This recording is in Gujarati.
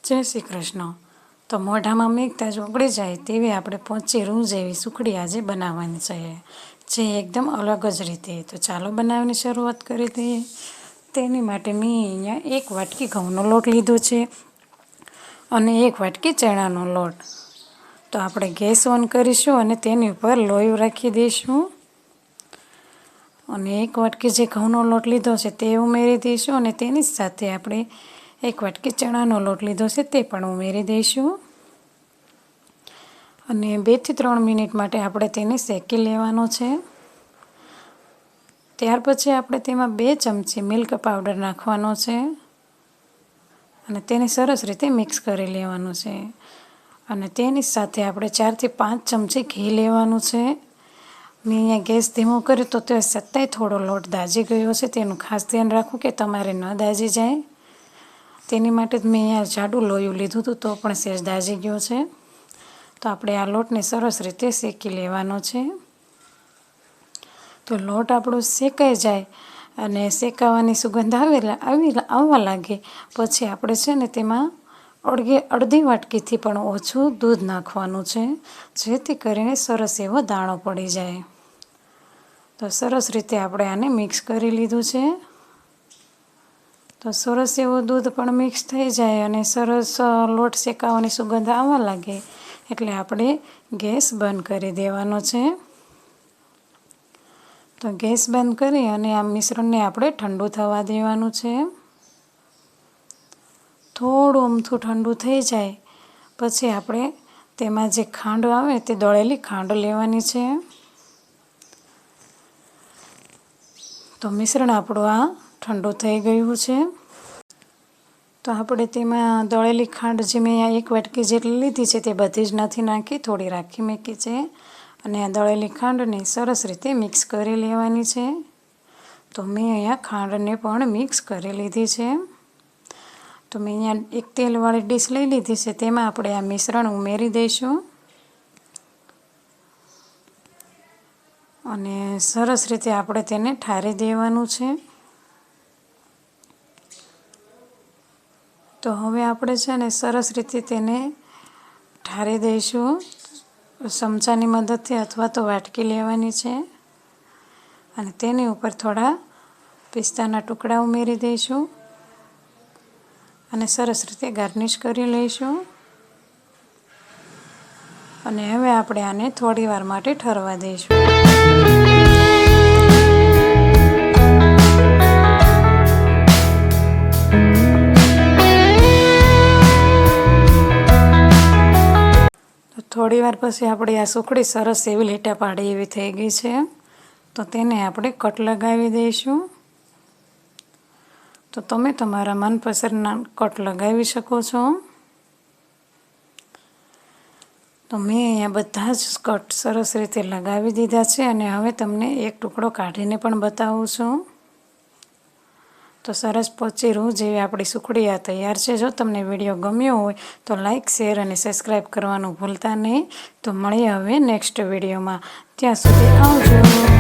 જય શ્રી કૃષ્ણ। તો મોઢામાં મેકતા જ ઓગળી જાય તેવી આપણે પોચી રૂ જેવી સુખડી આજે બનાવવાની છે, જે એકદમ અલગ જ રીતે। તો ચાલો બનાવવાની શરૂઆત કરી દઈએ। તેની માટે મેં અહીંયા 1 વાટકી ઘઉંનો લોટ લીધો છે અને 1 વાટકી ચણાનો લોટ। તો આપણે ગેસ ઓન કરીશું અને તેની ઉપર લોયું રાખી દઈશું અને 1 વાટકી જે ઘઉંનો લોટ લીધો છે તે ઉમેરી દઈશું અને તેની સાથે આપણે 1 વાટકી ચણાનો લોટ લીધો છે તે પણ ઉમેરી દઈશું અને 2 થી 3 મિનિટ માટે આપણે તેને શેકી લેવાનો છે। ત્યાર પછી આપણે તેમાં 2 ચમચી મિલ્ક પાવડર નાખવાનો છે અને તેને સરસ રીતે મિક્સ કરી લેવાનું છે અને તેની સાથે આપણે 4 થી 5 ચમચી ઘી લેવાનું છે। મેં અહીંયા ગેસ ધીમો કર્યો તો તે છતાંય થોડો લોટ દાજી ગયો છે, તેનું ખાસ ધ્યાન રાખવું કે તમારે ન દાજી જાય। તેની માટે જ મેં અહીંયા જાડું લોયું લીધું હતું તો પણ સહેજ દાજી ગયો છે। તો આપણે આ લોટને સરસ રીતે શેકી લેવાનો છે। તો લોટ આપણો શેકાઈ જાય અને શેકાવાની સુગંધ આવવા લાગે પછી આપણે છે ને તેમાં અડધી વાટકીથી પણ ઓછું દૂધ નાખવાનું છે, જેથી કરીને સરસ એવો દાણો પડી જાય। તો સરસ રીતે આપણે આને મિક્સ કરી લીધું છે। તો સરસ એવું દૂધ પણ મિક્સ થઈ જાય અને સરસ લોટ શેકાવાની સુગંધ આવવા લાગે એટલે આપણે ગેસ બંધ કરી દેવાનો છે। તો ગેસ બંધ કરી અને આ મિશ્રણને આપણે ઠંડુ થવા દેવાનું છે। થોડું અમથું ઠંડુ થઈ જાય પછી આપણે તેમાં જે ખાંડ આવે તે દળેલી ખાંડ લેવાની છે। તો મિશ્રણ આપણું આ ઠંડુ થઈ ગયું છે। તો આપણે તેમાં દળેલી ખાંડ જે મેં અહીંયા 1 વાટકી જેટલી લીધી છે તે બધી જ નથી નાખી, થોડી રાખી મૂકી છે અને આ દળેલી ખાંડને સરસ રીતે મિક્સ કરી લેવાની છે। તો મેં અહીંયા ખાંડને પણ મિક્સ કરી લીધી છે। તો મેં અહીંયા એક તેલવાળી ડીશ લઈ લીધી છે, તેમાં આપણે આ મિશ્રણ ઉમેરી દઈશું અને સરસ રીતે આપણે તેને ઠારી દેવાનું છે। તો હવે આપણે છે ને સરસ રીતે તેને ઠારી દઈશું ચમચાની મદદથી અથવા તો વાટકી લેવાની છે અને તેની ઉપર થોડા પિસ્તાના ટુકડા ઉમેરી દઈશું અને સરસ રીતે ગાર્નિશ કરી લઈશું અને હવે આપણે આને થોડી વાર માટે ઠરવા દઈશું। થોડી વાર પછી આપણી આ સુખડી સરસ એવી લીટા પાડી એવી થઈ ગઈ છે। તો તેને આપણે કટ લગાવી દઈશું। તો તમે તમારા મનપસંદના કટ લગાવી શકો છો। તો મેં અહીંયા બધા જ કટ સરસ રીતે લગાવી દીધા છે અને હવે તમને એક ટુકડો કાઢીને પણ બતાવું છું। તો સરસ પોચી રૂ જેવી આપણી સુખડી આ તૈયાર છે। જો તમને વિડીયો ગમ્યો હોય તો લાઇક, શેર અને સબસ્ક્રાઈબ કરવાનું ભૂલતા નહીં। તો મળીએ હવે નેક્સ્ટ વિડીયોમાં, ત્યાં સુધી આવજો।